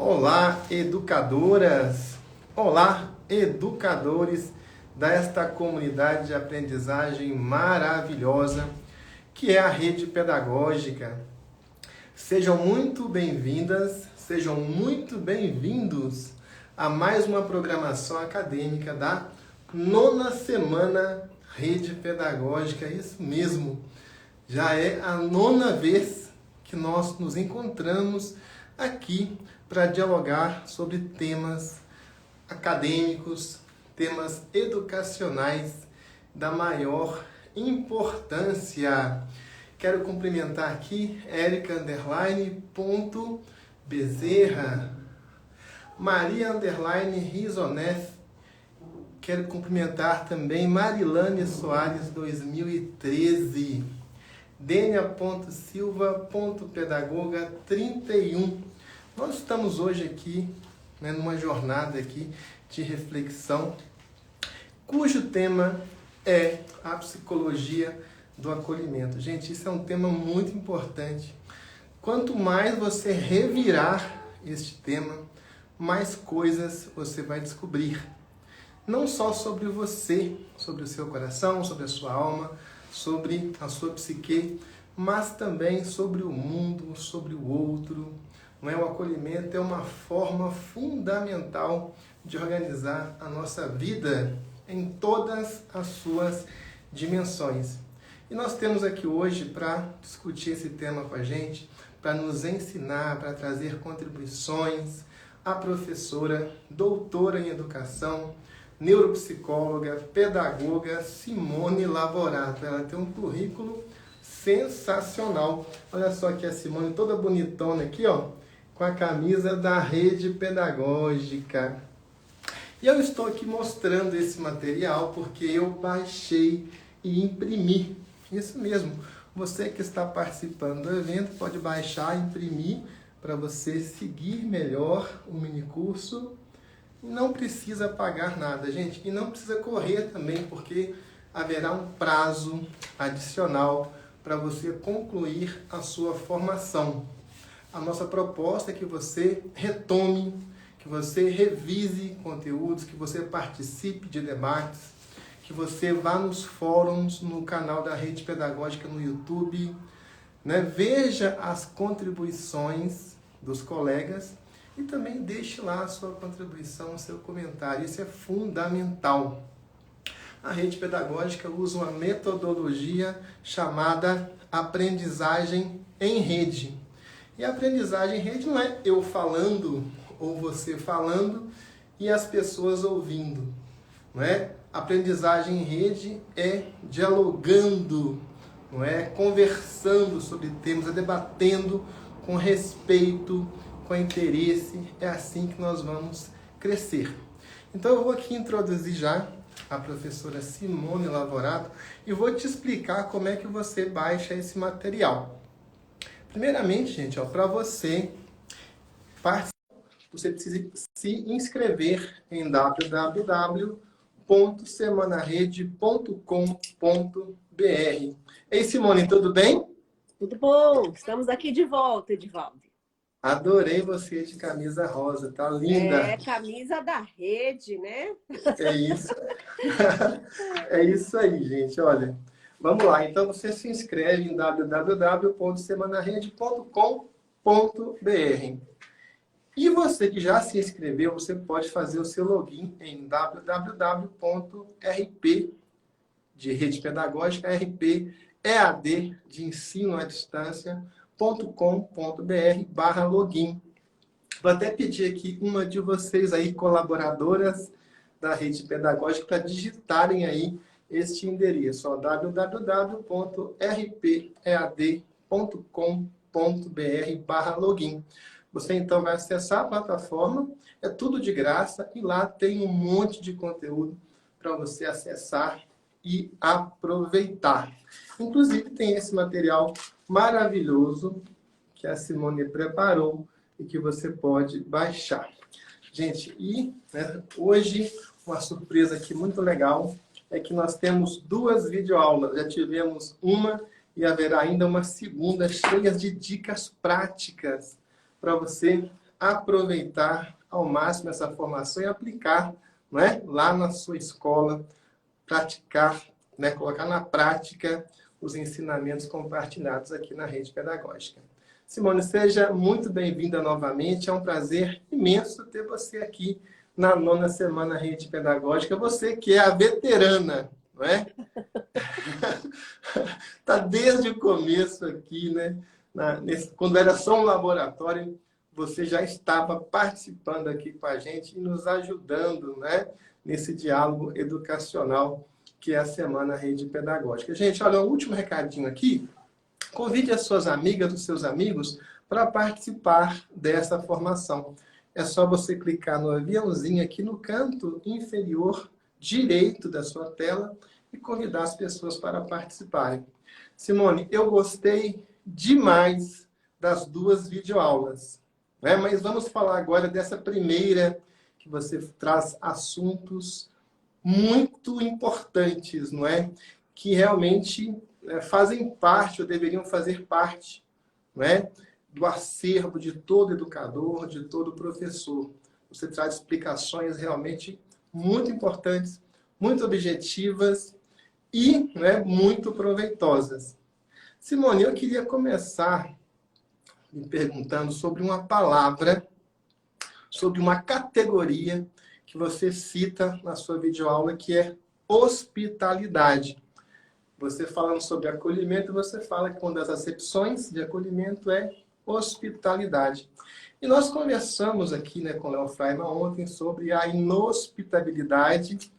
Olá, educadoras! Olá, educadores desta comunidade de aprendizagem maravilhosa que é a Rede Pedagógica. Sejam muito bem-vindas, sejam muito bem-vindos a mais uma programação acadêmica da 9ª semana Rede Pedagógica. Isso mesmo, já é a 9ª vez que nós nos encontramos aqui para dialogar sobre temas acadêmicos, temas educacionais da maior importância. Quero cumprimentar aqui Erica_Bezerra, Maria_Risonef. Quero cumprimentar também Marilane Soares 2013, Dênia.Silva.Pedagoga 31. Nós estamos hoje aqui, numa jornada aqui de reflexão, cujo tema é a psicologia do acolhimento. Gente, isso é um tema muito importante. Quanto mais você revirar este tema, mais coisas você vai descobrir. Não só sobre você, sobre o seu coração, sobre a sua alma, sobre a sua psique, mas também sobre o mundo, sobre o outro. O acolhimento é uma forma fundamental de organizar a nossa vida em todas as suas dimensões. E nós temos aqui hoje para discutir esse tema com a gente, para nos ensinar, para trazer contribuições, a professora, doutora em educação, neuropsicóloga, pedagoga Simone Lavorato. Ela tem um currículo sensacional. Olha só aqui a Simone toda bonitona aqui, ó, com a camisa da Rede Pedagógica. E eu estou aqui mostrando esse material porque eu baixei e imprimi. Isso mesmo, você que está participando do evento pode baixar e imprimir para você seguir melhor o minicurso. Não precisa pagar nada, gente, e não precisa correr também, porque haverá um prazo adicional para você concluir a sua formação. A nossa proposta é que você retome, que você revise conteúdos, que você participe de debates, que você vá nos fóruns, no canal da Rede Pedagógica no YouTube, veja as contribuições dos colegas e também deixe lá a sua contribuição, o seu comentário. Isso é fundamental. A Rede Pedagógica usa uma metodologia chamada aprendizagem em rede. E a aprendizagem em rede não é eu falando ou você falando e as pessoas ouvindo. Não é? Aprendizagem em rede é dialogando, não é? Conversando sobre temas, é debatendo com respeito, com interesse. É assim que nós vamos crescer. Então eu vou aqui introduzir já a professora Simone Lavorato e vou te explicar como é que você baixa esse material. Primeiramente, gente, para você participar, você precisa se inscrever em www.semanarede.com.br. Ei, Simone, tudo bem? Tudo bom? Estamos aqui de volta, Edivaldo. Adorei você de camisa rosa, tá linda. É, camisa da rede, né? É isso. É isso aí, gente, olha. Vamos lá, então você se inscreve em www.semanarede.com.br. E você que já se inscreveu, você pode fazer o seu login em www.rp de Rede Pedagógica, RP EAD de ensino à distância.com.br/login. Vou até pedir aqui uma de vocês aí, colaboradoras da Rede Pedagógica, para digitarem aí este endereço, www.rpead.com.br/login. Você então vai acessar a plataforma, é tudo de graça e lá tem um monte de conteúdo para você acessar e aproveitar. Inclusive tem esse material maravilhoso que a Simone preparou e que você pode baixar. Gente, hoje uma surpresa aqui muito legal é que nós temos 2 videoaulas. Já tivemos uma e haverá ainda uma segunda cheia de dicas práticas para você aproveitar ao máximo essa formação e aplicar, não é? Lá na sua escola, praticar, né? Colocar na prática os ensinamentos compartilhados aqui na rede pedagógica. Simone, seja muito bem-vinda novamente. É um prazer imenso ter você aqui na 9ª Semana Rede Pedagógica. Você que é a veterana, não é? Está desde o começo aqui, né? Quando era só um laboratório, você já estava participando aqui com a gente e nos ajudando, né? Nesse diálogo educacional que é a Semana Rede Pedagógica. Gente, olha, um último recadinho aqui. Convide as suas amigas, os seus amigos, para participar dessa formação. É só você clicar no aviãozinho aqui no canto inferior direito da sua tela e convidar as pessoas para participarem. Simone, eu gostei demais das 2 videoaulas, né? Mas vamos falar agora dessa primeira, que você traz assuntos muito importantes, não é? Que realmente fazem parte ou deveriam fazer parte, não é? Do acervo de todo educador, de todo professor. Você traz explicações realmente muito importantes, muito objetivas e, né, muito proveitosas. Simone, eu queria começar me perguntando sobre uma palavra, sobre uma categoria que você cita na sua videoaula, que é hospitalidade. Você falando sobre acolhimento, você fala que uma das acepções de acolhimento é hospitalidade. E nós conversamos aqui, né, com o Léo Freiman ontem sobre a inhospitabilidade,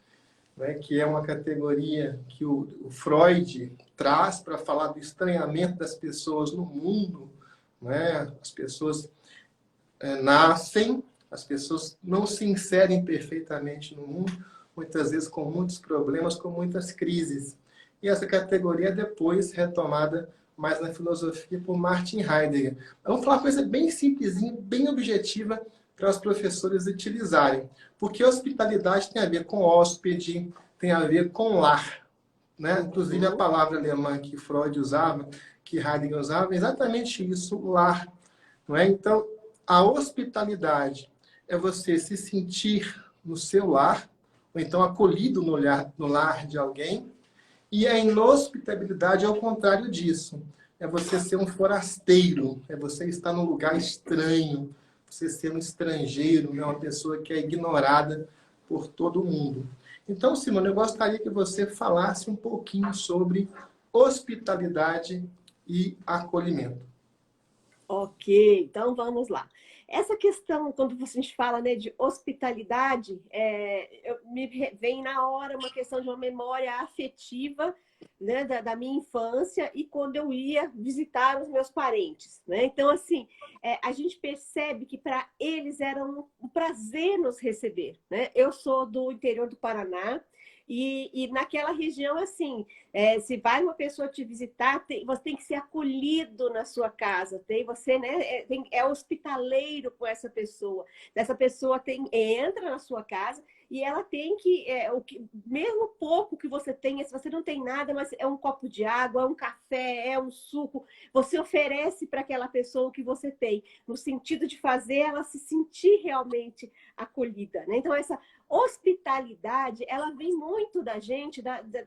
né, que é uma categoria que o Freud traz para falar do estranhamento das pessoas no mundo, né? As pessoas nascem, as pessoas não se inserem perfeitamente no mundo, muitas vezes com muitos problemas, com muitas crises. E essa categoria é depois retomada mais na filosofia por Martin Heidegger. Vamos falar uma coisa bem simplesinha, bem objetiva para os professores utilizarem. Porque hospitalidade tem a ver com hóspede, tem a ver com lar, né? Inclusive a palavra alemã que Freud usava, que Heidegger usava, é exatamente isso, lar. Não é? Então, a hospitalidade é você se sentir no seu lar, ou então acolhido no lar de alguém. E a inhospitabilidade é o contrário disso. É você ser um forasteiro, é você estar num lugar estranho, você ser um estrangeiro, né? Uma pessoa que é ignorada por todo mundo. Então, Simone, eu gostaria que você falasse um pouquinho sobre hospitalidade e acolhimento. Ok, então vamos lá. Essa questão, quando a gente fala, né, de hospitalidade, me vem na hora uma questão de uma memória afetiva, né, da minha infância e quando eu ia visitar os meus parentes, né? Então, assim, a gente percebe que para eles era um prazer nos receber, né? Eu sou do interior do Paraná. E naquela região, assim, se vai uma pessoa te visitar, você tem que ser acolhido na sua casa, você, né, é hospitaleiro com essa pessoa. Essa pessoa entra na sua casa e ela tem mesmo pouco que você tenha, se você não tem nada, mas é um copo de água, é um café, é um suco, você oferece para aquela pessoa o que você tem, no sentido de fazer ela se sentir realmente acolhida, né? Então, essa hospitalidade, ela vem muito da gente,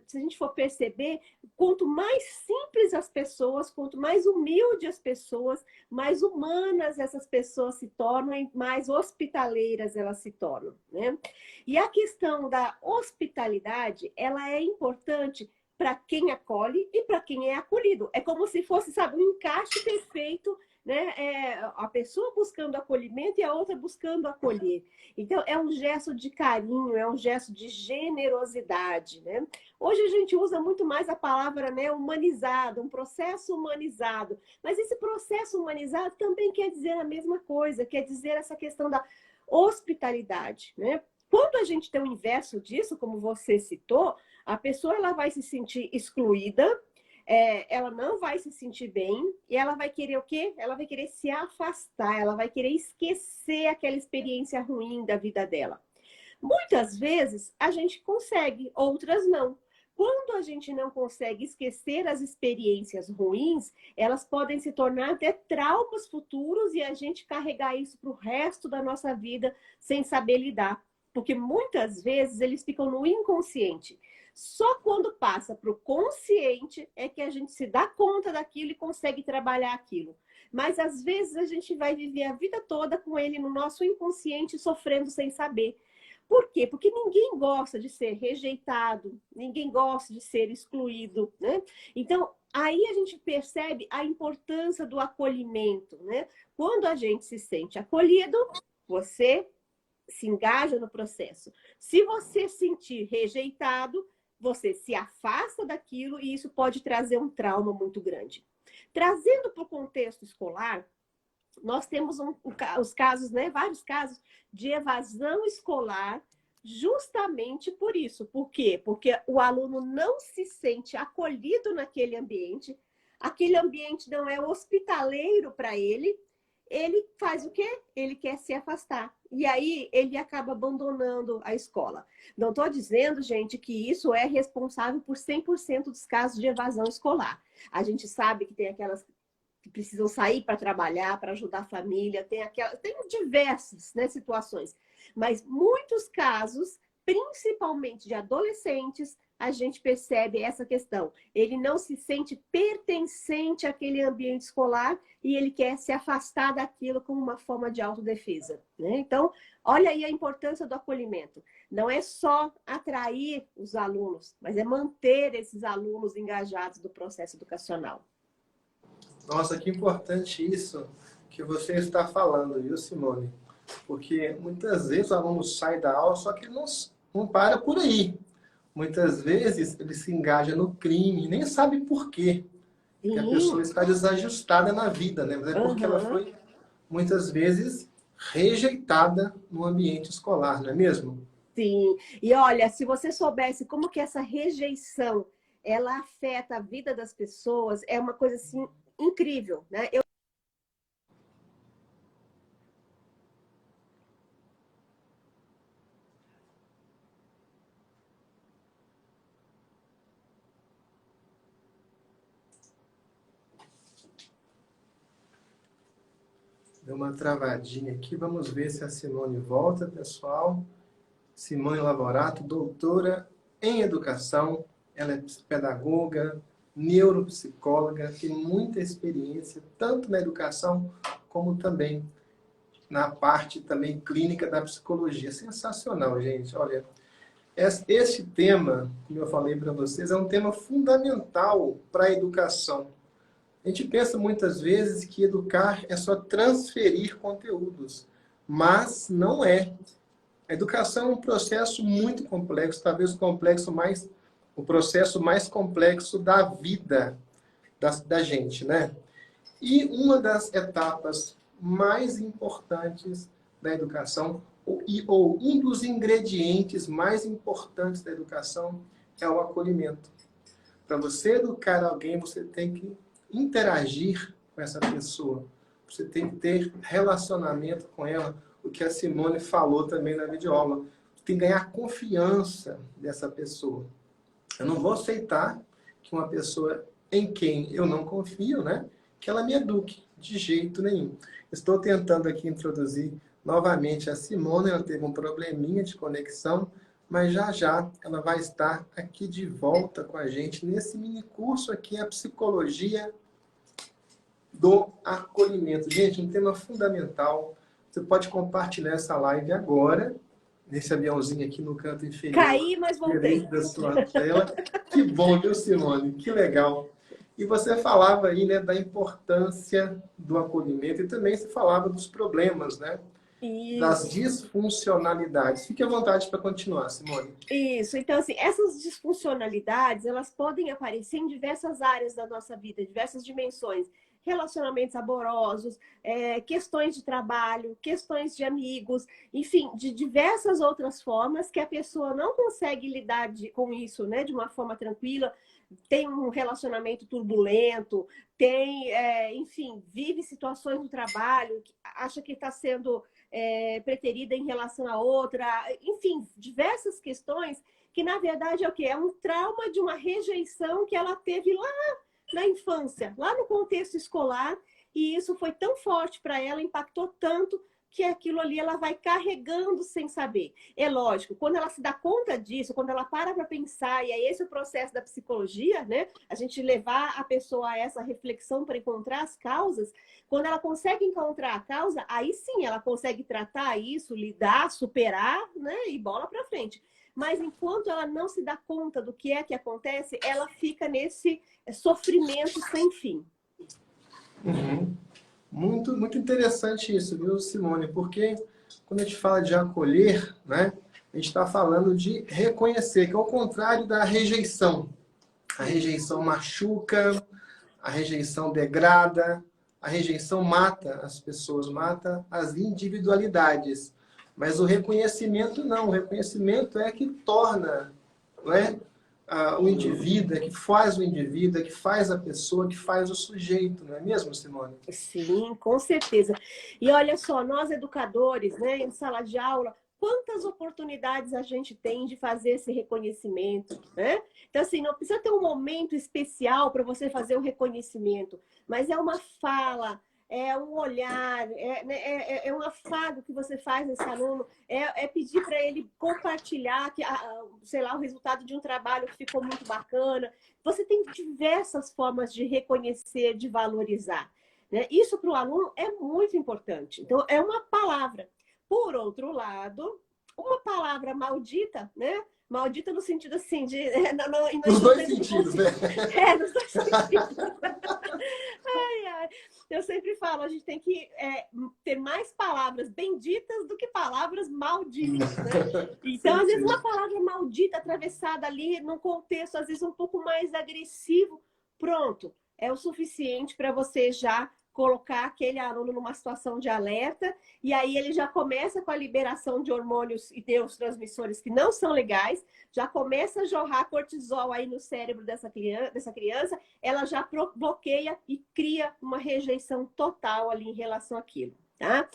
se a gente for perceber, quanto mais simples as pessoas, quanto mais humildes as pessoas, mais humanas essas pessoas se tornam e mais hospitaleiras elas se tornam, né? E a questão da hospitalidade, ela é importante para quem acolhe e para quem é acolhido. É como se fosse, sabe, um encaixe perfeito, né? A pessoa buscando acolhimento e a outra buscando acolher. Então, é um gesto de carinho, é um gesto de generosidade, né? Hoje a gente usa muito mais a palavra, né, humanizado, um processo humanizado. Mas esse processo humanizado também quer dizer a mesma coisa, quer dizer essa questão da hospitalidade, né? Quando a gente tem o inverso disso, como você citou, a pessoa ela vai se sentir excluída, ela não vai se sentir bem e ela vai querer o quê? Ela vai querer se afastar, ela vai querer esquecer aquela experiência ruim da vida dela. Muitas vezes a gente consegue, outras não. Quando a gente não consegue esquecer as experiências ruins, elas podem se tornar até traumas futuros e a gente carregar isso para o resto da nossa vida sem saber lidar. Porque muitas vezes eles ficam no inconsciente. Só quando passa para o consciente é que a gente se dá conta daquilo e consegue trabalhar aquilo. Mas às vezes a gente vai viver a vida toda com ele no nosso inconsciente, sofrendo sem saber. Por quê? Porque ninguém gosta de ser rejeitado, ninguém gosta de ser excluído, né? Então, aí a gente percebe a importância do acolhimento, né? Quando a gente se sente acolhido, você se engaja no processo. Se você sentir rejeitado, você se afasta daquilo e isso pode trazer um trauma muito grande. Trazendo para o contexto escolar, nós temos os casos, né, vários casos de evasão escolar justamente por isso. Por quê? Porque o aluno não se sente acolhido naquele ambiente, aquele ambiente não é hospitaleiro para ele, ele faz o quê? Ele quer se afastar. E aí ele acaba abandonando a escola. Não estou dizendo, gente, que isso é responsável por 100% dos casos de evasão escolar. A gente sabe que tem aquelas que precisam sair para trabalhar, para ajudar a família, tem diversas, né, situações. Mas muitos casos, principalmente de adolescentes, a gente percebe essa questão. Ele não se sente pertencente àquele ambiente escolar e ele quer se afastar daquilo como uma forma de autodefesa, né? Então, olha aí a importância do acolhimento. Não é só atrair os alunos, mas é manter esses alunos engajados do processo educacional. Nossa, que importante isso que você está falando, viu, Simone? Porque muitas vezes o aluno sai da aula, só que ele não para por aí. Muitas vezes ele se engaja no crime, nem sabe por quê. Que a pessoa Sim. está desajustada na vida, né? Mas é porque ela Uhum. foi, muitas vezes, rejeitada no ambiente escolar, não é mesmo? Sim. E olha, se você soubesse como que essa rejeição ela afeta a vida das pessoas, é uma coisa assim incrível, né? Deu uma travadinha aqui. Vamos ver se a Simone volta, pessoal. Simone Lavorato, doutora em educação. Ela é pedagoga, neuropsicóloga, tem muita experiência, tanto na educação, como também na parte também clínica da psicologia. Sensacional, gente. Olha, este tema, como eu falei para vocês, é um tema fundamental para a educação. A gente pensa muitas vezes que educar é só transferir conteúdos, mas não é. A educação é um processo muito complexo, talvez o processo mais complexo da vida da gente, né? E uma das etapas mais importantes da educação, ou um dos ingredientes mais importantes da educação, é o acolhimento. Para você educar alguém, você tem que interagir com essa pessoa. Você tem que ter relacionamento com ela, o que a Simone falou também na videoaula. Você tem que ganhar confiança dessa pessoa. Eu não vou aceitar que uma pessoa em quem eu não confio, né, que ela me eduque de jeito nenhum. Estou tentando aqui introduzir novamente a Simone, ela teve um probleminha de conexão, mas já já ela vai estar aqui de volta com a gente nesse mini curso aqui, a psicologia do acolhimento. Gente, um tema fundamental. Você pode compartilhar essa live agora, nesse aviãozinho aqui no canto inferior Caí, mas direito voltei. da sua tela. Que bom, viu, Simone? Que legal. E você falava aí, né, da importância do acolhimento e também se falava dos problemas, né? Das Isso. disfuncionalidades. Fique à vontade para continuar, Simone. Isso, então assim, essas disfuncionalidades, elas podem aparecer em diversas áreas da nossa vida, diversas dimensões. Relacionamentos amorosos, questões de trabalho, questões de amigos, enfim, de diversas outras formas que a pessoa não consegue lidar com isso, né, de uma forma tranquila, tem um relacionamento turbulento, enfim, vive situações no trabalho, acha que está sendo preterida em relação à outra, enfim, diversas questões que, na verdade, é o quê? É um trauma de uma rejeição que ela teve lá na infância, lá no contexto escolar, e isso foi tão forte para ela, impactou tanto, que aquilo ali ela vai carregando sem saber. É lógico, quando ela se dá conta disso, quando ela para pensar, e é esse o processo da psicologia, né? A gente levar a pessoa a essa reflexão para encontrar as causas, quando ela consegue encontrar a causa, aí sim ela consegue tratar isso, lidar, superar, né? E bola para frente. Mas enquanto ela não se dá conta do que é que acontece, ela fica nesse sofrimento sem fim. Uhum. Muito, muito interessante isso, viu, Simone? Porque quando a gente fala de acolher, né, a gente está falando de reconhecer, que é o contrário da rejeição. A rejeição machuca, a rejeição degrada, a rejeição mata as pessoas, mata as individualidades. Mas o reconhecimento não. O reconhecimento é que torna, né, o indivíduo, é que faz o indivíduo, é que faz a pessoa, que faz o sujeito, não é mesmo, Simone? Sim, com certeza. E olha só, nós educadores, né, em sala de aula, quantas oportunidades a gente tem de fazer esse reconhecimento, né? Então, assim, não precisa ter um momento especial para você fazer o reconhecimento, mas é uma fala, é um olhar, é um afago que você faz nesse aluno, é pedir para ele compartilhar, sei lá, o resultado de um trabalho que ficou muito bacana. Você tem diversas formas de reconhecer, de valorizar, né? Isso para o aluno é muito importante. Então, é uma palavra. Por outro lado, uma palavra maldita, né? Maldita no sentido assim, de... Nos dois sentidos, né? Nos dois sentidos. Ai, ai. Eu sempre falo, a gente tem que ter mais palavras benditas do que palavras malditas, né? Então, às vezes, uma palavra maldita atravessada ali num contexto, às vezes, um pouco mais agressivo, pronto, é o suficiente para você já colocar aquele aluno numa situação de alerta, e aí ele já começa com a liberação de hormônios e neurotransmissores que não são legais, já começa a jorrar cortisol aí no cérebro dessa criança, ela já bloqueia e cria uma rejeição total ali em relação àquilo. Tá?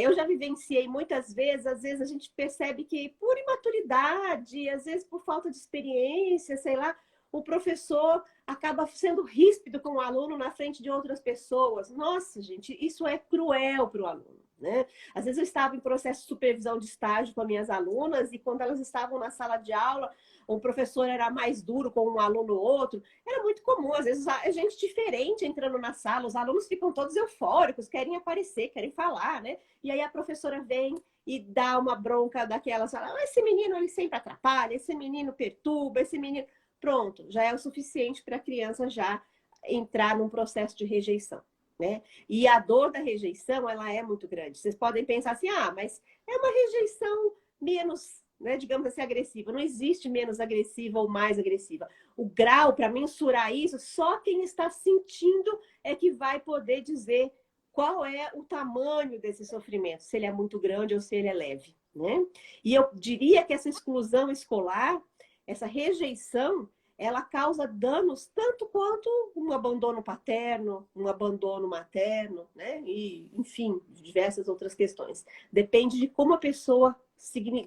Eu já vivenciei muitas vezes, às vezes a gente percebe que por imaturidade, às vezes por falta de experiência, sei lá, o professor acaba sendo ríspido com o aluno na frente de outras pessoas. Nossa, gente, isso é cruel para o aluno, né? Às vezes eu estava em processo de supervisão de estágio com as minhas alunas e quando elas estavam na sala de aula, o professor era mais duro com um aluno ou outro. Era muito comum, às vezes, a gente diferente entrando na sala, os alunos ficam todos eufóricos, querem aparecer, querem falar, né? E aí a professora vem e dá uma bronca daquelas, fala, esse menino ele sempre atrapalha, esse menino perturba, esse menino... Pronto, já é o suficiente para a criança já entrar num processo de rejeição, né? E a dor da rejeição, ela é muito grande. Vocês podem pensar assim, mas é uma rejeição menos, né, digamos assim, agressiva. Não existe menos agressiva ou mais agressiva. O grau, para mensurar isso, só quem está sentindo é que vai poder dizer qual é o tamanho desse sofrimento, se ele é muito grande ou se ele é leve, né? E eu diria que essa exclusão escolar, essa rejeição, ela causa danos tanto quanto um abandono paterno, um abandono materno, né? E, enfim, diversas outras questões. Depende de como a pessoa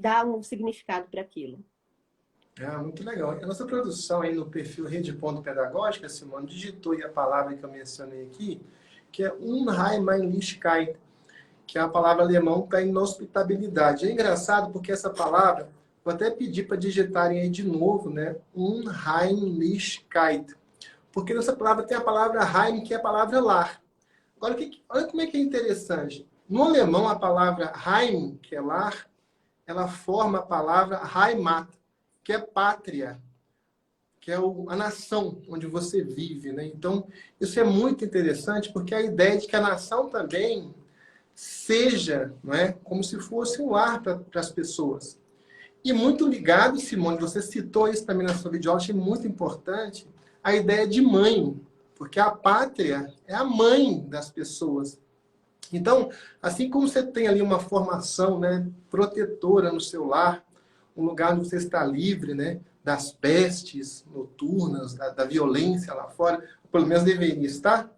dá um significado para aquilo. Muito legal. A nossa produção aí no perfil Rede Ponto Pedagógica, Simone, digitou aí a palavra que eu mencionei aqui, que é Unheimlichkeit, que é a palavra alemã para inhospitabilidade. É engraçado porque essa palavra, vou até pedir para digitarem aí de novo, né? Unheimlichkeit. Porque nessa palavra tem a palavra Heim, que é a palavra lar. Agora, olha como é que é interessante. No alemão, a palavra Heim, que é lar, ela forma a palavra Heimat, que é pátria, que é a nação onde você vive, né? Então, isso é muito interessante, porque a ideia de que a nação também seja, não é, como se fosse um lar para as pessoas. E muito ligado, Simone, você citou isso também na sua videoaula, achei muito importante, a ideia de mãe, porque a pátria é a mãe das pessoas. Então, assim como você tem ali uma formação, né, protetora no seu lar, um lugar onde você está livre, né, das pestes noturnas, da violência lá fora, pelo menos deveria estar,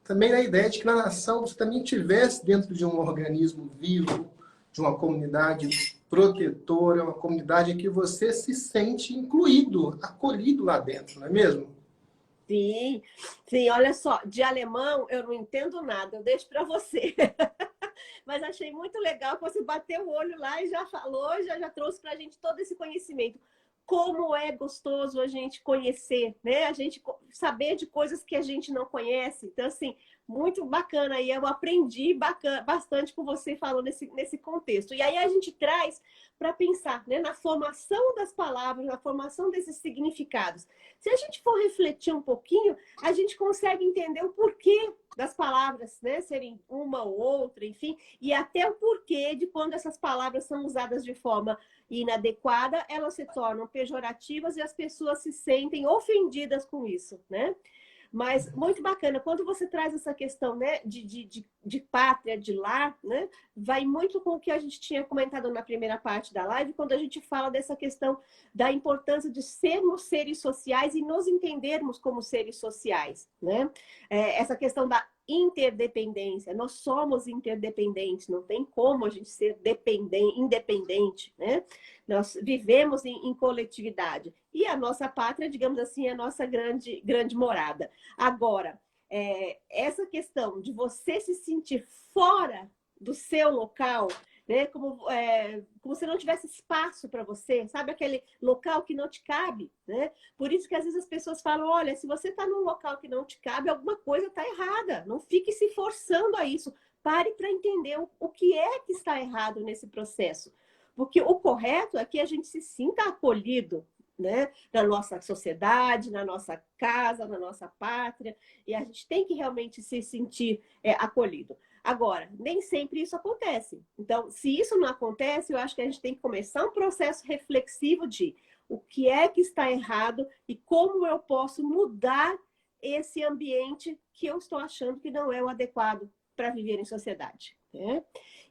também na ideia de que na nação você também estivesse dentro de um organismo vivo, de uma comunidade protetora, uma comunidade em que você se sente incluído, acolhido lá dentro, não é mesmo? Sim, sim, olha só, de alemão eu não entendo nada, eu deixo para você. Mas achei muito legal que você bateu o olho lá e já falou, já trouxe para a gente todo esse conhecimento. Como é gostoso a gente conhecer, né? A gente saber de coisas que a gente não conhece. Então, assim, muito bacana. E eu aprendi bastante com você falando nesse contexto. E aí a gente traz para pensar, né, na formação das palavras, na formação desses significados. Se a gente for refletir um pouquinho, a gente consegue entender o porquê das palavras, né, serem uma ou outra, enfim, e até o porquê de quando essas palavras são usadas de forma inadequada, elas se tornam pejorativas e as pessoas se sentem ofendidas com isso, né? Mas muito bacana, quando você traz essa questão, né, de pátria, de lar, né, vai muito com o que a gente tinha comentado na primeira parte da live, quando a gente fala dessa questão da importância de sermos seres sociais e nos entendermos como seres sociais, né? Essa questão da interdependência, nós somos interdependentes, não tem como a gente ser independente, né? Nós vivemos em coletividade. E a nossa pátria, digamos assim, é a nossa grande morada. Agora, essa questão de você se sentir fora do seu local, né? Como se não tivesse espaço para você, sabe? Aquele local que não te cabe, né? Por isso que às vezes as pessoas falam, olha, se você está num local que não te cabe, alguma coisa está errada. Não fique se forçando a isso. Pare para entender o que é que está errado nesse processo. Porque o correto é que a gente se sinta acolhido, né? Na nossa sociedade, na nossa casa, na nossa pátria. E a gente tem que realmente se sentir acolhido. Agora, nem sempre isso acontece. Então, se isso não acontece, eu acho que a gente tem que começar um processo reflexivo de o que é que está errado e como eu posso mudar esse ambiente que eu estou achando que não é o adequado para viver em sociedade, né?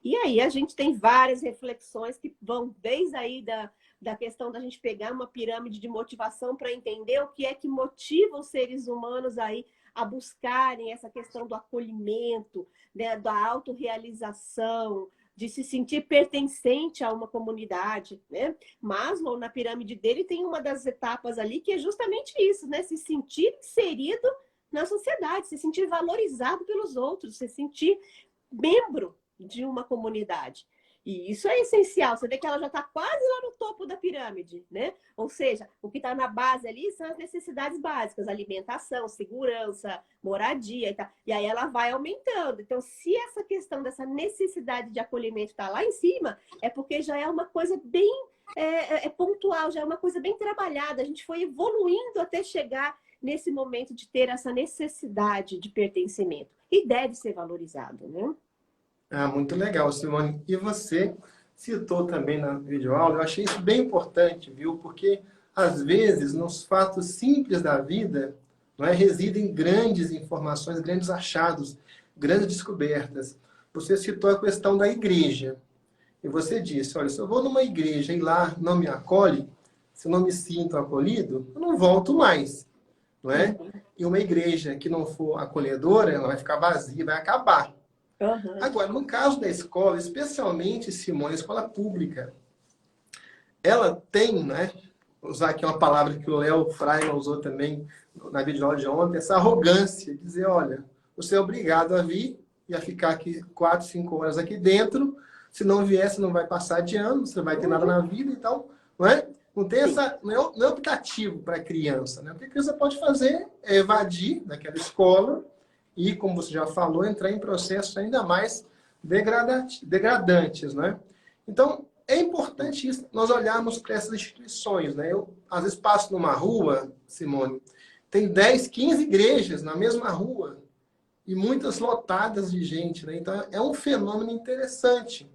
E aí a gente tem várias reflexões que vão desde aí da questão da gente pegar uma pirâmide de motivação para entender o que é que motiva os seres humanos aí a buscarem essa questão do acolhimento, né, da autorrealização, de se sentir pertencente a uma comunidade, né? Maslow, na pirâmide dele, tem uma das etapas ali que é justamente isso, né? Se sentir inserido na sociedade, se sentir valorizado pelos outros, se sentir membro de uma comunidade. E isso é essencial. Você vê que ela já está quase lá no topo da pirâmide, né? Ou seja, o que está na base ali são as necessidades básicas, alimentação, segurança, moradia e tal. E aí ela vai aumentando. Então, se essa questão dessa necessidade de acolhimento está lá em cima, é porque já é uma coisa bem pontual, já é uma coisa bem trabalhada. A gente foi evoluindo até chegar nesse momento de ter essa necessidade de pertencimento. E deve ser valorizado, né? Ah, muito legal, Simone. E você citou também na videoaula, eu achei isso bem importante, viu? Porque, às vezes, nos fatos simples da vida, não é, residem grandes informações, grandes achados, grandes descobertas. Você citou a questão da igreja. E você disse, olha, se eu vou numa igreja e lá não me acolhe, se eu não me sinto acolhido, eu não volto mais, não é? E uma igreja que não for acolhedora, ela vai ficar vazia, vai acabar. Uhum. Agora, no caso da escola, especialmente, Simone, a escola pública, ela tem, né, vou usar aqui uma palavra que o Léo Fraga usou também na videoaula de ontem, essa arrogância, dizer, olha, você é obrigado a vir e a ficar aqui 4, 5 horas aqui dentro, se não vier, você não vai passar de ano, você não vai ter nada na vida, então, não é? Não tem essa, não é optativo para a criança, né? O que a criança pode fazer é evadir daquela escola e, como você já falou, entrar em processos ainda mais degradantes, né? Então, é importante isso, nós olharmos para essas instituições, né? Eu, às vezes, passo numa rua, Simone, tem 10, 15 igrejas na mesma rua e muitas lotadas de gente, né? Então, é um fenômeno interessante.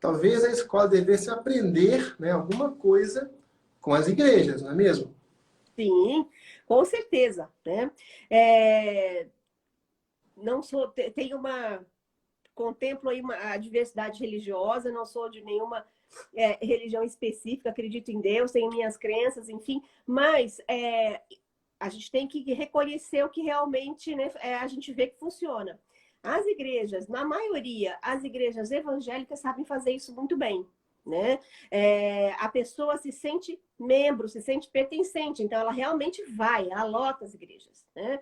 Talvez a escola devesse aprender, né, alguma coisa com as igrejas, não é mesmo? Sim, com certeza, né? Não sou, tenho contemplo aí a diversidade religiosa, não sou de nenhuma religião específica, acredito em Deus, tenho minhas crenças, enfim, mas a gente tem que reconhecer o que realmente, né, a gente vê que funciona. As igrejas, na maioria, as igrejas evangélicas sabem fazer isso muito bem, né? A pessoa se sente membro, se sente pertencente, então ela realmente vai, ela lota as igrejas, né?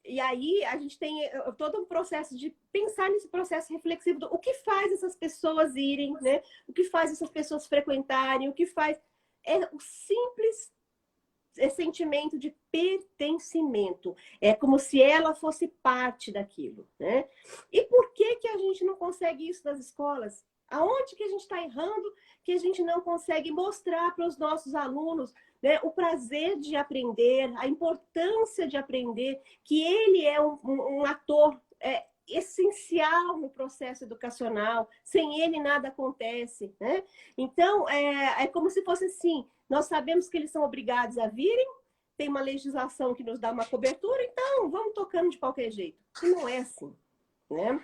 E aí a gente tem todo um processo de pensar nesse processo reflexivo do o que faz essas pessoas irem, né? O que faz essas pessoas frequentarem, o que faz... É o simples sentimento de pertencimento. É como se ela fosse parte daquilo, né? E por que que a gente não consegue isso nas escolas? Aonde que a gente está errando que a gente não consegue mostrar para os nossos alunos, né, o prazer de aprender, a importância de aprender, que ele é um ator essencial no processo educacional, sem ele nada acontece, né? Então, é como se fosse assim, nós sabemos que eles são obrigados a virem, tem uma legislação que nos dá uma cobertura, então vamos tocando de qualquer jeito. E não é assim, né?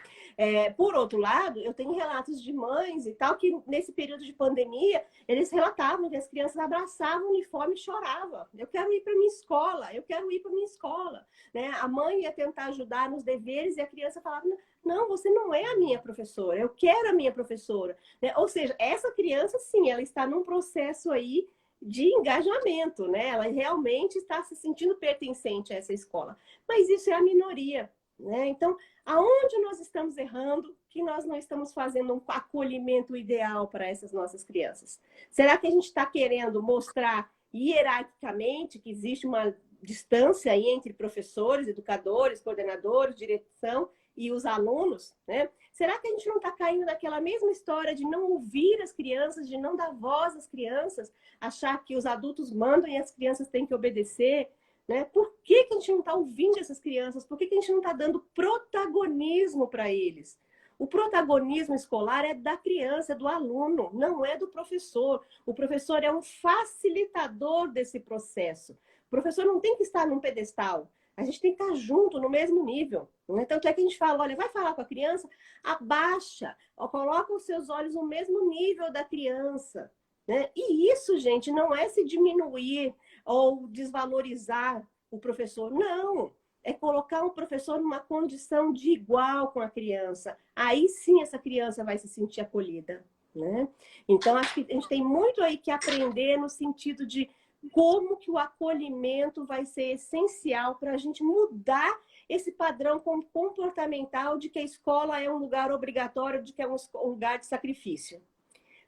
Por outro lado, eu tenho relatos de mães e tal, que nesse período de pandemia, eles relatavam que as crianças abraçavam o uniforme e choravam. Eu quero ir para minha escola, eu quero ir para minha escola. Né? A mãe ia tentar ajudar nos deveres e a criança falava, não, você não é a minha professora, eu quero a minha professora. Né? Ou seja, essa criança, sim, ela está num processo aí de engajamento, né? Ela realmente está se sentindo pertencente a essa escola. Mas isso é a minoria, né? Então, aonde nós estamos errando que nós não estamos fazendo um acolhimento ideal para essas nossas crianças? Será que a gente está querendo mostrar hierarquicamente que existe uma distância aí entre professores, educadores, coordenadores, direção e os alunos, né? Será que a gente não está caindo naquela mesma história de não ouvir as crianças, de não dar voz às crianças, achar que os adultos mandam e as crianças têm que obedecer? Né? Por que que a gente não está ouvindo essas crianças? Por que que a gente não está dando protagonismo para eles? O protagonismo escolar é da criança, é do aluno, não é do professor. O professor é um facilitador desse processo. O professor não tem que estar num pedestal. A gente tem que estar junto, no mesmo nível. Né? Tanto é que a gente fala, olha, vai falar com a criança, abaixa, coloca os seus olhos no mesmo nível da criança. Né? E isso, gente, não é se diminuir ou desvalorizar o professor. Não, é colocar o professor numa condição de igual com a criança. Aí sim essa criança vai se sentir acolhida. Né? Então, acho que a gente tem muito aí que aprender no sentido de como que o acolhimento vai ser essencial para a gente mudar esse padrão comportamental de que a escola é um lugar obrigatório, de que é um lugar de sacrifício.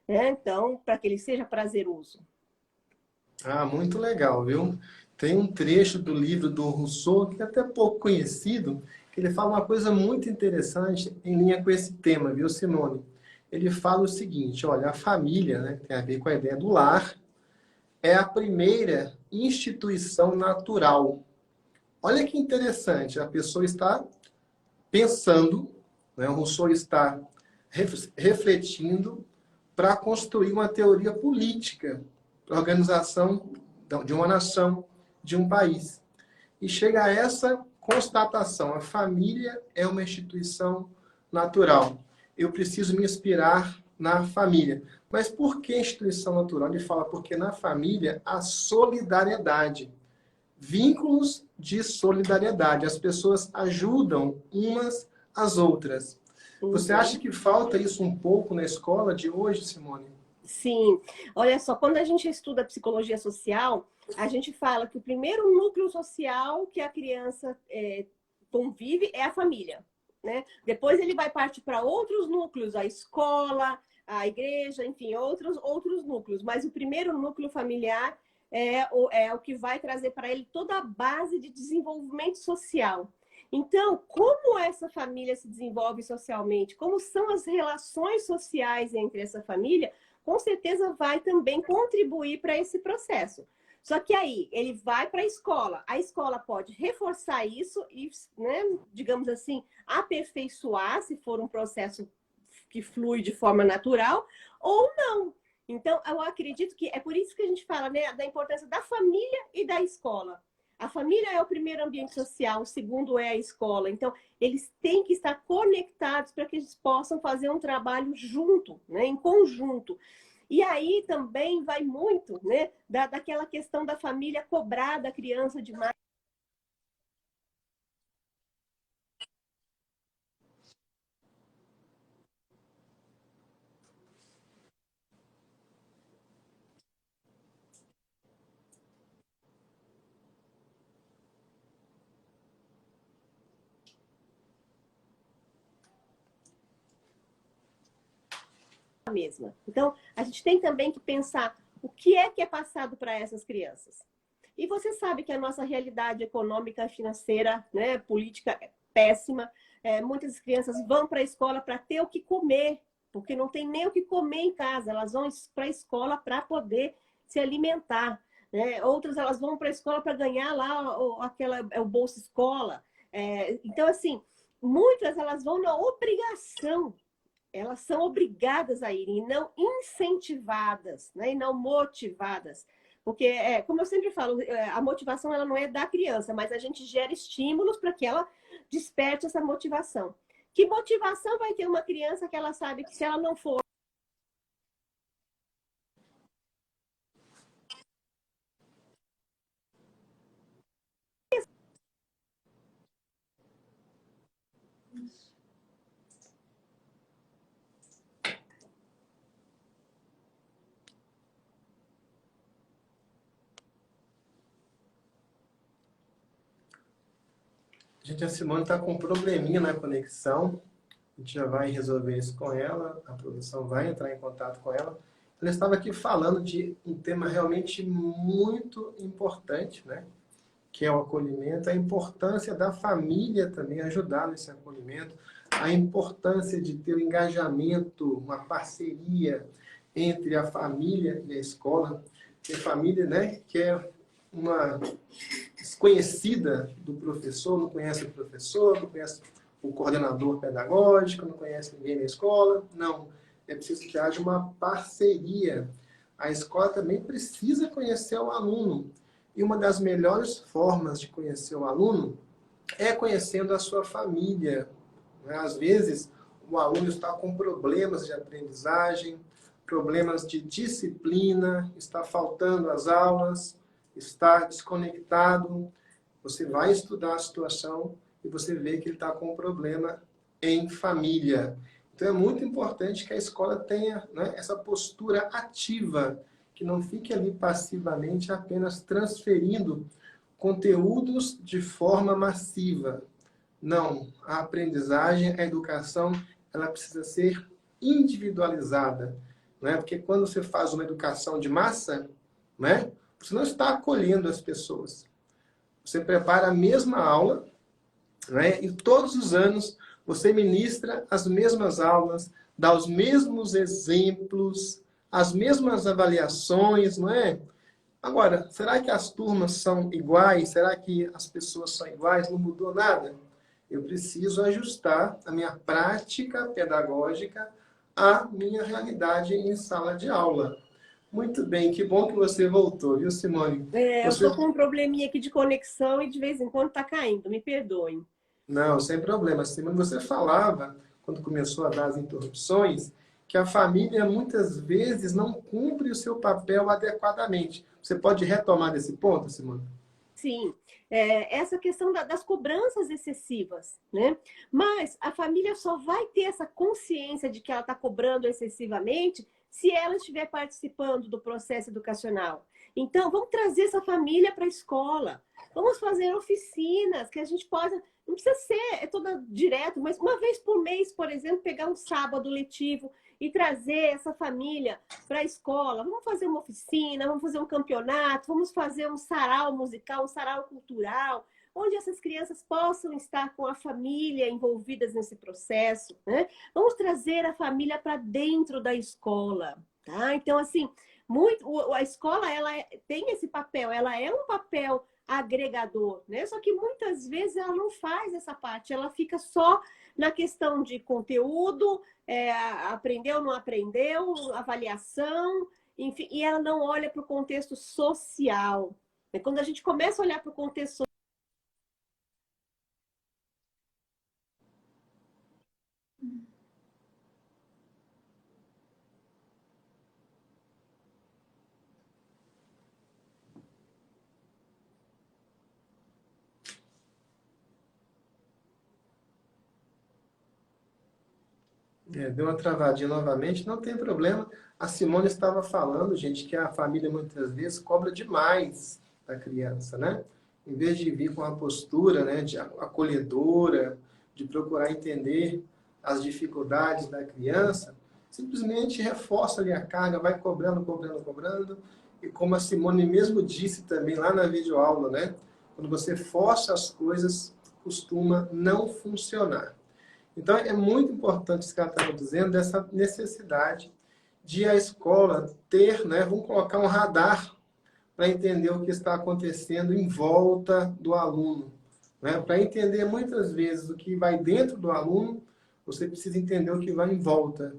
Né? Então, para que ele seja prazeroso. Ah, muito legal, viu? Tem um trecho do livro do Rousseau, que é até pouco conhecido, que ele fala uma coisa muito interessante em linha com esse tema, viu, Simone? Ele fala o seguinte, olha, a família, né, tem a ver com a ideia do lar, é a primeira instituição natural. Olha que interessante, a pessoa está pensando, né, o Rousseau está refletindo para construir uma teoria política para a organização de uma nação, de um país. E chega a essa constatação, a família é uma instituição natural. Eu preciso me inspirar na família. Mas por que instituição natural? Ele fala porque na família há solidariedade, vínculos de solidariedade. As pessoas ajudam umas às outras. Você acha que falta isso um pouco na escola de hoje, Simone? Sim. Olha só, quando a gente estuda psicologia social, a gente fala que o primeiro núcleo social que a criança convive é a família. Né? Depois ele vai partir para outros núcleos, a escola, a igreja, enfim, outros núcleos. Mas o primeiro núcleo familiar é o que vai trazer para ele toda a base de desenvolvimento social. Então, como essa família se desenvolve socialmente, como são as relações sociais entre essa família, com certeza vai também contribuir para esse processo. Só que aí, ele vai para a escola pode reforçar isso e, né, digamos assim, aperfeiçoar, se for um processo que flui de forma natural, ou não. Então, eu acredito que é por isso que a gente fala, né, da importância da família e da escola. A família é o primeiro ambiente social, o segundo é a escola. Então, eles têm que estar conectados para que eles possam fazer um trabalho junto, né, em conjunto. E aí também vai muito, né, daquela questão da família cobrar da criança demais. mesma. Então, a gente tem também que pensar o que é passado para essas crianças. E você sabe que a nossa realidade econômica, financeira, né, política é péssima. Muitas crianças vão para a escola para ter o que comer, porque não tem nem o que comer em casa. Elas vão para a escola para poder se alimentar. Né? Outras, elas vão para a escola para ganhar lá o Bolsa Escola. Então, assim, muitas elas vão na obrigação. Elas são obrigadas a irem, e não incentivadas, né? E não motivadas. Porque, como eu sempre falo, a motivação ela não é da criança, mas a gente gera estímulos para que ela desperte essa motivação. Que motivação vai ter uma criança que ela sabe que se ela não for Gente, a Simone está com um probleminha na conexão. A gente já vai resolver isso com ela. A produção vai entrar em contato com ela. Ela estava aqui falando de um tema realmente muito importante, né? Que é o acolhimento, a importância da família também ajudar nesse acolhimento, a importância de ter um engajamento, uma parceria entre a família e a escola. Tem família, né, que é uma desconhecida do professor, não conhece o professor, não conhece o coordenador pedagógico, não conhece ninguém na escola. Não, é preciso que haja uma parceria. A escola também precisa conhecer o aluno. E uma das melhores formas de conhecer o aluno é conhecendo a sua família. Às vezes, o aluno está com problemas de aprendizagem, problemas de disciplina, está faltando às aulas, está desconectado. Você vai estudar a situação e você vê que ele está com um problema em família. Então, é muito importante que a escola tenha, né, essa postura ativa, que não fique ali passivamente apenas transferindo conteúdos de forma massiva. Não, a aprendizagem, a educação, ela precisa ser individualizada. Não é? Porque quando você faz uma educação de massa, né, você não está acolhendo as pessoas. Você prepara a mesma aula, né, e todos os anos você ministra as mesmas aulas, dá os mesmos exemplos, as mesmas avaliações, não é? Agora, será que as turmas são iguais? Será que as pessoas são iguais? Não mudou nada? Eu preciso ajustar a minha prática pedagógica à minha realidade em sala de aula. Muito bem, que bom que você voltou, viu, Simone? Eu Você... estou com um probleminha aqui de conexão e de vez em quando está caindo, me perdoem. Não, sem problema. Simone, você falava, quando começou a dar as interrupções, que a família muitas vezes não cumpre o seu papel adequadamente. Você pode retomar desse ponto, Simone? Sim, essa questão das cobranças excessivas, né? Mas a família só vai ter essa consciência de que ela está cobrando excessivamente se ela estiver participando do processo educacional. Então, vamos trazer essa família para a escola. Vamos fazer oficinas que a gente possa. Não precisa ser toda direto, mas uma vez por mês, por exemplo, pegar um sábado letivo e trazer essa família para a escola. Vamos fazer uma oficina, vamos fazer um campeonato, vamos fazer um sarau musical, um sarau cultural, onde essas crianças possam estar com a família envolvidas nesse processo, né? Vamos trazer a família para dentro da escola, tá? Então, assim, a escola ela tem esse papel, ela é um papel agregador, né? Só que muitas vezes ela não faz essa parte, ela fica só na questão de conteúdo, aprendeu, não aprendeu, avaliação, enfim, e ela não olha para o contexto social. Quando a gente começa a olhar para o contexto Deu uma travadinha novamente, não tem problema. A Simone estava falando, gente, que a família muitas vezes cobra demais da criança, né? Em vez de vir com uma postura, né, de acolhedora, de procurar entender as dificuldades da criança, simplesmente reforça ali a carga, vai cobrando, cobrando, cobrando. E como a Simone mesmo disse também lá na videoaula, né? Quando você força as coisas, costuma não funcionar. Então, é muito importante isso que ela estava dizendo, dessa necessidade de a escola ter, né? Vamos colocar um radar para entender o que está acontecendo em volta do aluno. Né? Para entender muitas vezes o que vai dentro do aluno, você precisa entender o que vai em volta.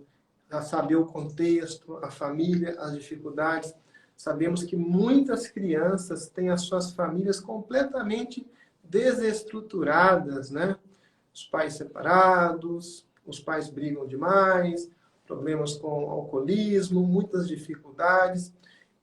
A saber o contexto, a família, as dificuldades. Sabemos que muitas crianças têm as suas famílias completamente desestruturadas, né? Os pais separados, os pais brigam demais, problemas com alcoolismo, muitas dificuldades.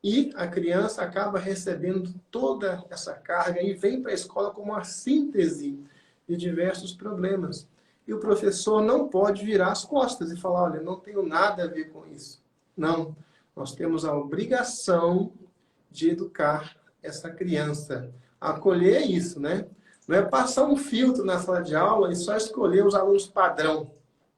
E a criança acaba recebendo toda essa carga e vem para a escola como uma síntese de diversos problemas. E o professor não pode virar as costas e falar, olha, não tenho nada a ver com isso. Não, nós temos a obrigação de educar essa criança. Acolher é isso, né? Não é passar um filtro na sala de aula e só escolher os alunos padrão.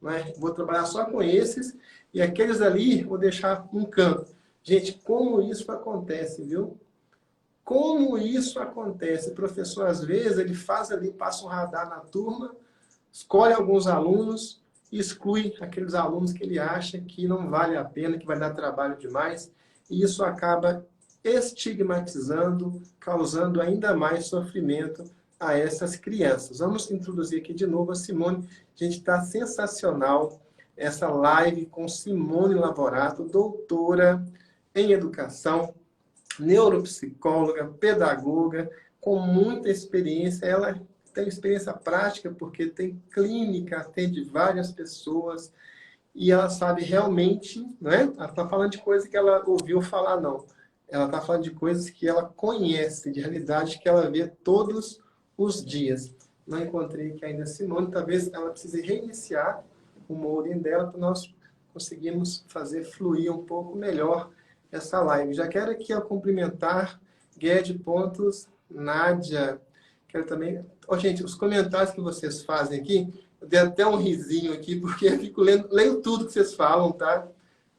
Né? Vou trabalhar só com esses e aqueles ali vou deixar um canto. Gente, como isso acontece, viu? Como isso acontece? O professor, às vezes, ele faz ali, passa um radar na turma, escolhe alguns alunos e exclui aqueles alunos que ele acha que não vale a pena, que vai dar trabalho demais. E isso acaba estigmatizando, causando ainda mais sofrimento a essas crianças. Vamos introduzir aqui de novo a Simone. Gente, está sensacional essa live com Simone Lavorato, doutora em educação, neuropsicóloga, pedagoga, com muita experiência. Ela tem experiência prática, porque tem clínica, atende várias pessoas, e ela sabe realmente, né? Ela está falando de coisas que ela ouviu falar, não. Ela está falando de coisas que ela conhece, de realidade que ela vê todos os dias. Não encontrei aqui ainda a Simone, talvez ela precise reiniciar o modem dela para nós conseguirmos fazer fluir um pouco melhor essa live. Já quero aqui cumprimentar Guedes Pontos, Nádia. Quero também... gente, os comentários que vocês fazem aqui, eu dei até um risinho aqui, porque eu fico leio tudo que vocês falam, tá?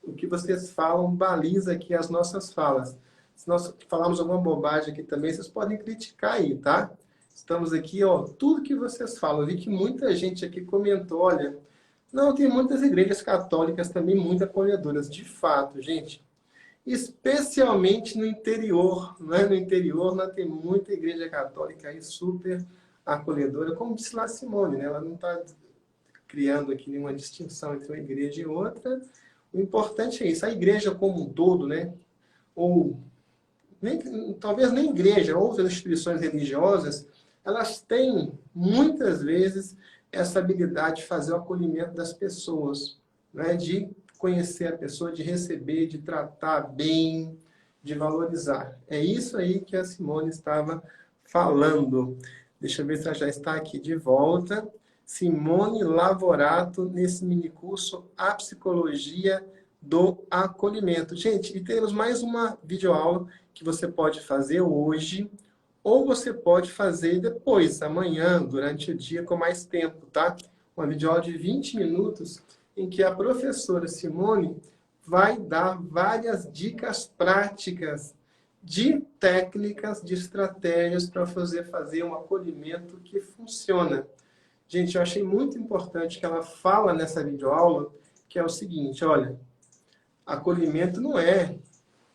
O que vocês falam baliza aqui as nossas falas. Se nós falarmos alguma bobagem aqui também, vocês podem criticar aí, tá? Estamos aqui, ó, tudo que vocês falam. Eu vi que muita gente aqui comentou, olha, não, tem muitas igrejas católicas também muito acolhedoras. De fato, gente, especialmente no interior, né? No interior, nós tem muita igreja católica aí super acolhedora, como disse lá Simone, né? Ela não está criando aqui nenhuma distinção entre uma igreja e outra. O importante é isso, a igreja como um todo, né? Ou talvez nem igreja, outras instituições religiosas, elas têm muitas vezes essa habilidade de fazer o acolhimento das pessoas, né? De conhecer a pessoa, de receber, de tratar bem, de valorizar. É isso aí que a Simone estava falando. Deixa eu ver se ela já está aqui de volta. Simone Lavorato, nesse minicurso A Psicologia do Acolhimento. Gente, e temos mais uma videoaula que você pode fazer hoje, ou você pode fazer depois, amanhã, durante o dia, com mais tempo, tá? Uma videoaula de 20 minutos, em que a professora Simone vai dar várias dicas práticas de técnicas, de estratégias para fazer um acolhimento que funciona. Gente, eu achei muito importante que ela fala nessa videoaula, que é o seguinte, olha, acolhimento não é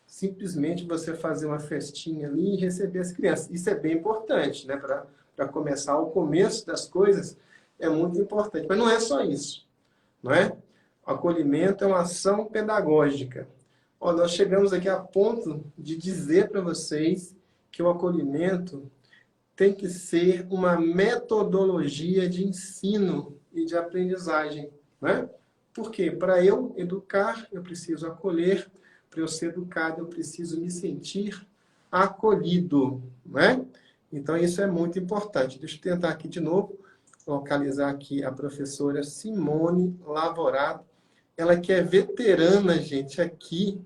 simplesmente você fazer uma festinha ali e receber as crianças. Isso é bem importante, né? Para começar, o começo das coisas é muito importante. Mas não é só isso, não é? O acolhimento é uma ação pedagógica. Ó, nós chegamos aqui a ponto de dizer para vocês que o acolhimento tem que ser uma metodologia de ensino e de aprendizagem, né? Porque para eu educar, eu preciso acolher. Para eu ser educado, eu preciso me sentir acolhido, né? Então, isso é muito importante. Deixa eu tentar aqui de novo, localizar aqui a professora Simone Lavorato. Ela que é veterana, gente, aqui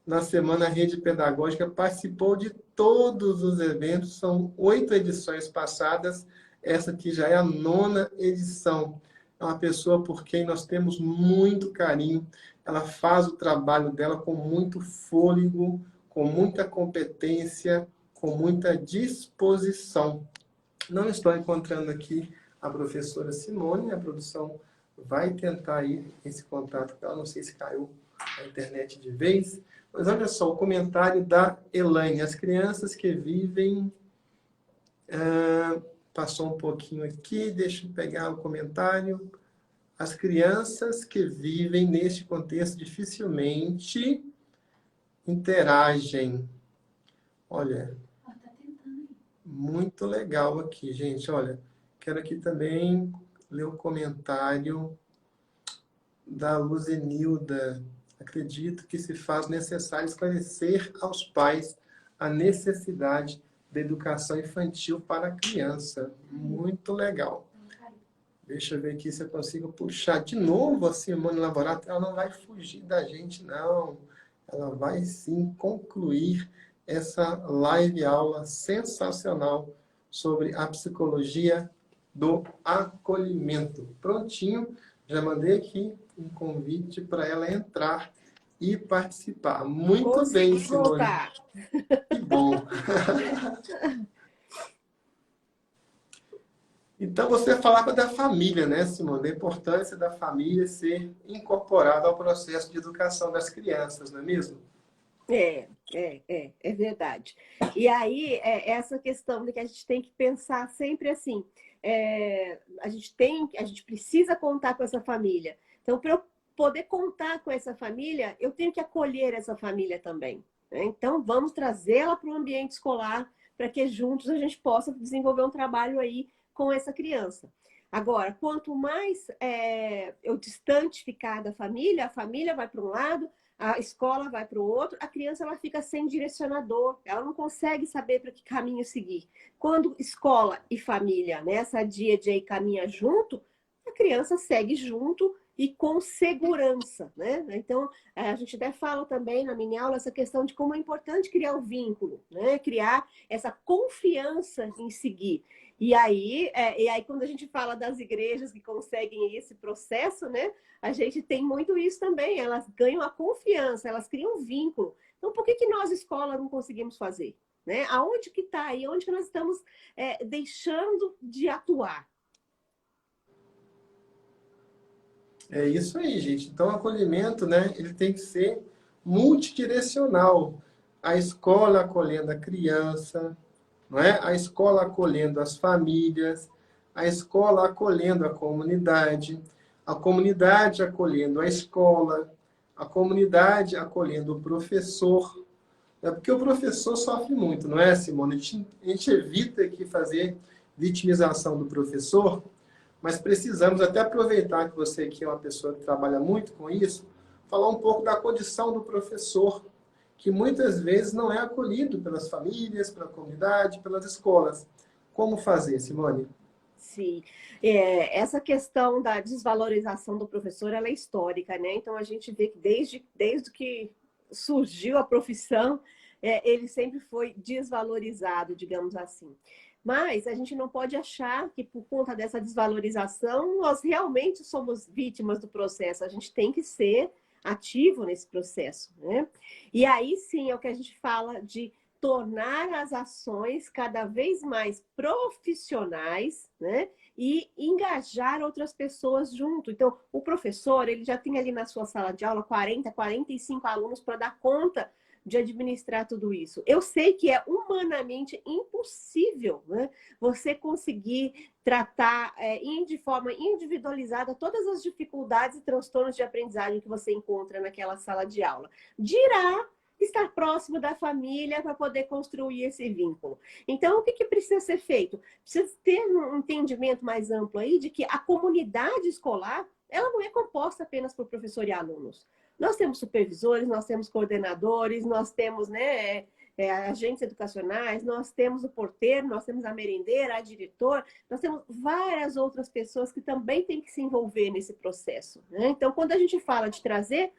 na Semana Rede Pedagógica, participou de todos os eventos, são 8 edições passadas, essa aqui já é a 9ª edição. é uma pessoa por quem nós temos muito carinho. Ela faz o trabalho dela com muito fôlego, com muita competência, com muita disposição. Não estou encontrando aqui a professora Simone, a produção vai tentar aí esse contato com ela, não sei se caiu a internet de vez, mas olha só o comentário da Elaine. As crianças que vivem... passou um pouquinho aqui, deixa eu pegar o comentário. As crianças que vivem neste contexto dificilmente interagem. Olha, muito legal aqui, gente. Olha, quero aqui também ler o comentário da Luzenilda. Acredito que se faz necessário esclarecer aos pais a necessidade da educação infantil para a criança. Muito legal. Deixa eu ver aqui se eu consigo puxar de novo a Simone Laborato. Ela não vai fugir da gente, não. Ela vai sim concluir essa live aula sensacional sobre a psicologia do acolhimento. Prontinho, já mandei aqui um convite para ela entrar e participar. Muito bem, Simone. Voltar. Que bom. Então, você falava da família, né, Simone? Da importância da família ser incorporada ao processo de educação das crianças, não é mesmo? É verdade. E aí, essa questão de que a gente tem que pensar sempre assim, a gente precisa contar com essa família. Então, para eu poder contar com essa família, eu tenho que acolher essa família também, né? Então, vamos trazê-la para o ambiente escolar, para que juntos a gente possa desenvolver um trabalho aí com essa criança. Agora, quanto mais eu distante ficar da família, a família vai para um lado, a escola vai para o outro, a criança ela fica sem direcionador, ela não consegue saber para que caminho seguir. Quando escola e família, né, essa díade aí caminha junto, a criança segue junto e com segurança, né? Então, a gente até fala também na mini aula essa questão de como é importante criar o vínculo, né? Criar essa confiança em seguir. E aí, quando a gente fala das igrejas que conseguem esse processo, né? A gente tem muito isso também. Elas ganham a confiança, elas criam um vínculo. Então, por que nós, escola, não conseguimos fazer? Né? Aonde que está aí? Onde que nós estamos deixando de atuar? É isso aí, gente. Então, o acolhimento, né, ele tem que ser multidirecional. A escola acolhendo a criança, não é? A escola acolhendo as famílias, a escola acolhendo a comunidade acolhendo a escola, a comunidade acolhendo o professor. É porque o professor sofre muito, não é, Simone? A gente evita aqui fazer vitimização do professor, mas precisamos até aproveitar que você aqui é uma pessoa que trabalha muito com isso, falar um pouco da condição do professor, que muitas vezes não é acolhido pelas famílias, pela comunidade, pelas escolas. Como fazer, Simone? Sim, essa questão da desvalorização do professor, ela é histórica, né? Então, a gente vê que desde que surgiu a profissão, ele sempre foi desvalorizado, digamos assim. Mas a gente não pode achar que, por conta dessa desvalorização, nós realmente somos vítimas do processo. A gente tem que ser ativo nesse processo, né? E aí sim é o que a gente fala de tornar as ações cada vez mais profissionais, né? E engajar outras pessoas junto. Então, o professor, ele já tem ali na sua sala de aula 40, 45 alunos para dar conta de administrar tudo isso. Eu sei que é humanamente impossível, né, você conseguir tratar de forma individualizada todas as dificuldades e transtornos de aprendizagem que você encontra naquela sala de aula. Dirá estar próximo da família para poder construir esse vínculo. Então, o que precisa ser feito? Precisa ter um entendimento mais amplo aí de que a comunidade escolar, ela não é composta apenas por professor e alunos. Nós temos supervisores, nós temos coordenadores, nós temos, né, agentes educacionais, nós temos o porteiro, nós temos a merendeira, a diretora, nós temos várias outras pessoas que também têm que se envolver nesse processo, né? Então, quando a gente fala de trazer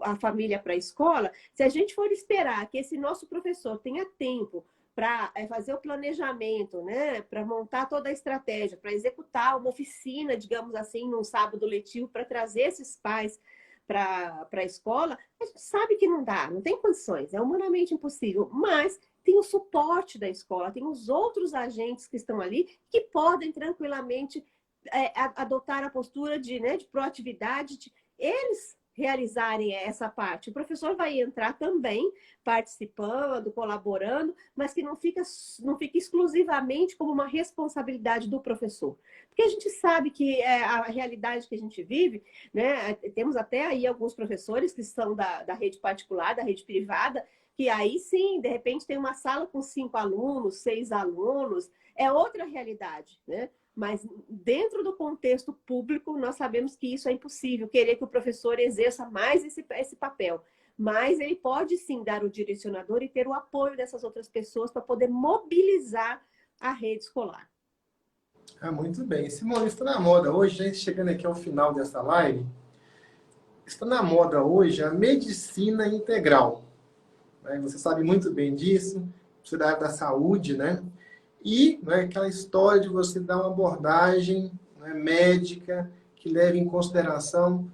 a família para a escola, se a gente for esperar que esse nosso professor tenha tempo para fazer o planejamento, né, para montar toda a estratégia, para executar uma oficina, digamos assim, num sábado letivo, para trazer esses pais para a escola, a gente sabe que não dá, não tem condições, é humanamente impossível, mas tem o suporte da escola, tem os outros agentes que estão ali que podem tranquilamente adotar a postura de proatividade, de eles realizarem essa parte. O professor vai entrar também participando, colaborando, mas que não fica exclusivamente como uma responsabilidade do professor. Porque a gente sabe que a realidade que a gente vive, né, temos até aí alguns professores que são da rede particular, da rede privada, que aí sim, de repente tem uma sala com 5 alunos, 6 alunos, é outra realidade, né? Mas dentro do contexto público, nós sabemos que isso é impossível, querer que o professor exerça mais esse papel. Mas ele pode sim dar o direcionador e ter o apoio dessas outras pessoas para poder mobilizar a rede escolar. Ah, muito bem. Simone, está na moda hoje, gente, chegando aqui ao final dessa live, está na moda hoje a medicina integral. Você sabe muito bem disso, você da área da saúde, né? E aquela história de você dar uma abordagem, né, médica que leve em consideração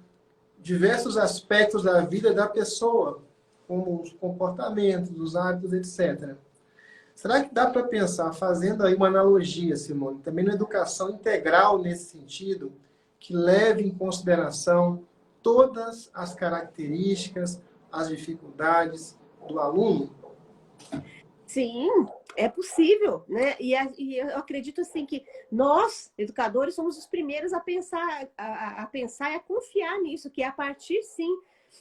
diversos aspectos da vida da pessoa, como os comportamentos, os hábitos, etc. Será que dá para pensar, fazendo aí uma analogia, Simone, também na educação integral nesse sentido, que leve em consideração todas as características, as dificuldades do aluno? Sim, é possível, né? E eu acredito assim que nós, educadores, somos os primeiros a pensar, a pensar e a confiar nisso, que é a partir, sim,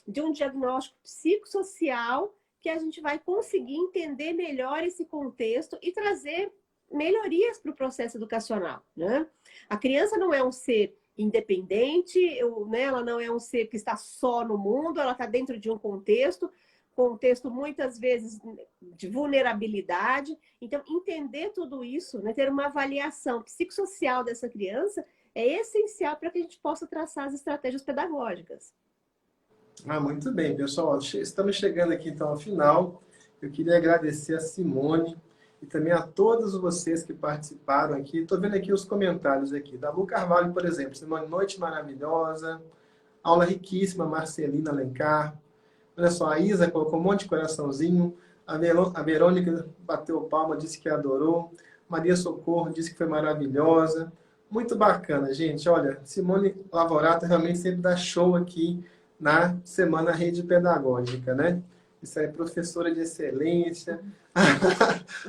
de um diagnóstico psicossocial que a gente vai conseguir entender melhor esse contexto e trazer melhorias para o processo educacional, né? A criança não é um ser independente, né? Ela não é um ser que está só no mundo, ela está dentro de um contexto muitas vezes de vulnerabilidade. Então, entender tudo isso, né, ter uma avaliação psicossocial dessa criança é essencial para que a gente possa traçar as estratégias pedagógicas. Ah, muito bem, pessoal. Estamos chegando aqui então ao final. Eu queria agradecer a Simone e também a todos vocês que participaram aqui. Estou vendo aqui os comentários aqui. Da Lu Carvalho, por exemplo. Simone, noite maravilhosa. Aula riquíssima, Marcelina Alencar. Olha só, a Isa colocou um monte de coraçãozinho. A Verônica bateu palma, disse que adorou. Maria Socorro disse que foi maravilhosa. Muito bacana, gente. Olha, Simone Lavorato realmente sempre dá show aqui na Semana Rede Pedagógica, né? Isso aí, professora de excelência.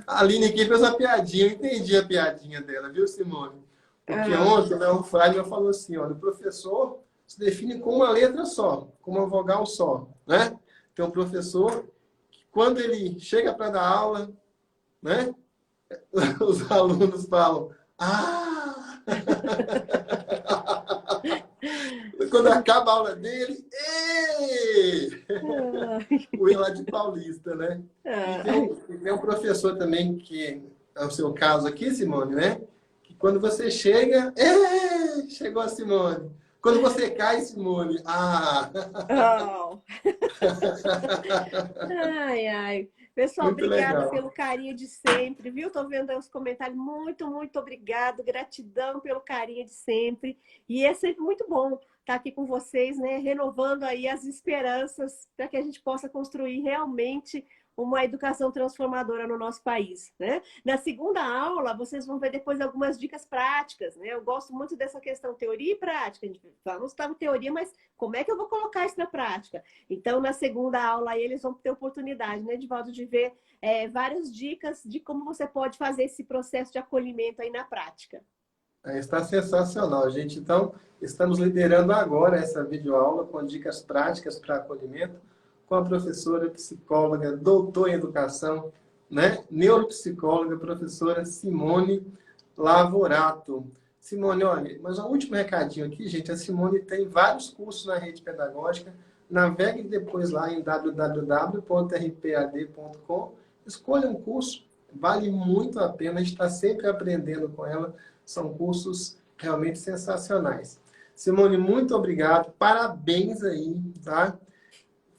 A Aline aqui fez uma piadinha, eu entendi a piadinha dela, viu, Simone? Porque ontem, né, o Flávio falou assim, olha, o professor se define com uma letra só, com uma vogal só, né? Tem um professor que, quando ele chega para dar aula, né, os alunos falam, ah! Quando acaba a aula dele, ei! O lá de Paulista, né? E tem um professor também, que é o seu caso aqui, Simone, né? Que quando você chega, ei! Chegou a Simone. Quando você cai, Simone, ah! Oh. Ai, ai. Pessoal, Muito obrigada legal. pelo carinho de sempre, viu? Estou vendo aí os comentários. Muito, muito obrigado. Gratidão pelo carinho de sempre. E é sempre muito bom estar aqui com vocês, né? Renovando aí as esperanças para que a gente possa construir realmente uma educação transformadora no nosso país, né? Na segunda aula, vocês vão ver depois algumas dicas práticas, né? Eu gosto muito dessa questão teoria e prática. A gente vamos estar na teoria, mas como é que eu vou colocar isso na prática? Então, na segunda aula, aí, eles vão ter oportunidade, né, Edivaldo, de ver várias dicas de como você pode fazer esse processo de acolhimento aí na prática. Está sensacional, gente. Então, estamos liderando agora essa videoaula com dicas práticas para acolhimento com a professora, psicóloga, doutora em educação, né? Neuropsicóloga, professora Simone Lavorato. Simone, olha, mas um último recadinho aqui, gente. A Simone tem vários cursos na rede pedagógica. Navegue depois lá em www.rpad.com. Escolha um curso, vale muito a pena. A gente está sempre aprendendo com ela. São cursos realmente sensacionais. Simone, muito obrigado. Parabéns aí, tá?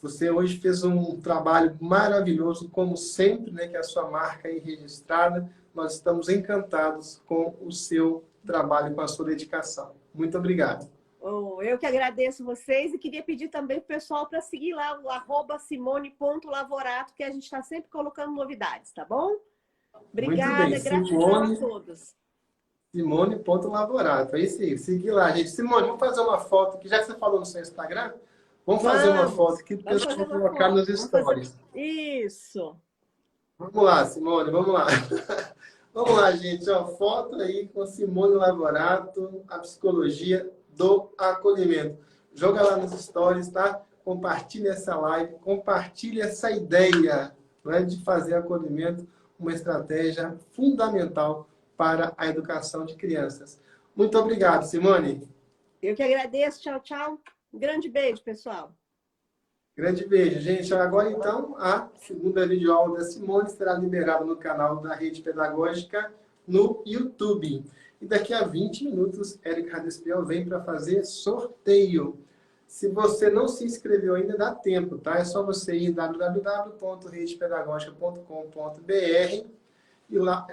Você hoje fez um trabalho maravilhoso, como sempre, né? Que é a sua marca aí registrada. Nós estamos encantados com o seu trabalho, com a sua dedicação. Muito obrigado. Oh, eu que agradeço vocês e queria pedir também para o pessoal para seguir lá o @simone.lavorato, que a gente está sempre colocando novidades, tá bom? Muito bem, Obrigada, gratidão a todos. Simone.Lavorato. É isso aí, seguir lá, gente. Simone, vamos fazer uma foto aqui, já que você falou no seu Instagram, vamos fazer uma foto aqui para o pessoal colocar nos stories. Isso. Vamos lá, Simone, vamos lá. Vamos lá, gente. Ó, foto aí com Simone Lavorato, a psicologia do acolhimento. Joga lá nos stories, tá? Compartilha essa live, compartilha essa ideia, né, de fazer acolhimento uma estratégia fundamental para a educação de crianças. Muito obrigado, Simone. Eu que agradeço. Tchau, tchau. Um grande beijo, pessoal. Grande beijo, gente. Agora, então, a segunda videoaula da Simone será liberada no canal da Rede Pedagógica no YouTube. E daqui a 20 minutos, Érica Radespiel vem para fazer sorteio. Se você não se inscreveu ainda, dá tempo, tá? É só você ir em www.redepedagógica.com.br e lá,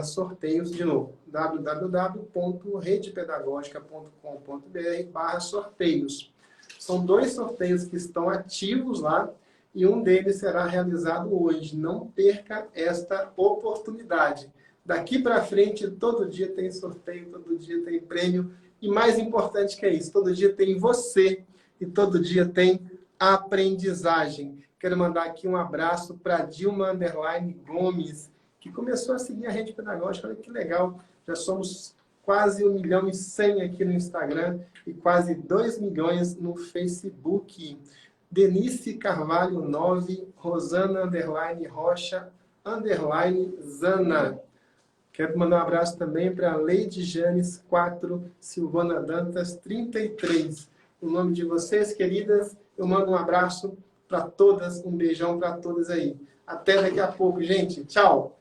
/sorteios, de novo, www.redepedagógica.com.br/sorteios. São 2 sorteios que estão ativos lá e um deles será realizado hoje. Não perca esta oportunidade. Daqui para frente, todo dia tem sorteio, todo dia tem prêmio. E mais importante que é isso, todo dia tem você e todo dia tem aprendizagem. Quero mandar aqui um abraço para Dilma Gomes, que começou a seguir a Rede Pedagógica. Olha que legal, já somos quase 1.100.000 aqui no Instagram e quase 2 milhões no Facebook. Denise Carvalho 9, Rosana Rocha Zana. Quero mandar um abraço também para Leide Janes 4, Silvana Dantas 33. No nome de vocês, queridas, eu mando um abraço para todas, um beijão para todas aí. Até daqui a pouco, gente. Tchau!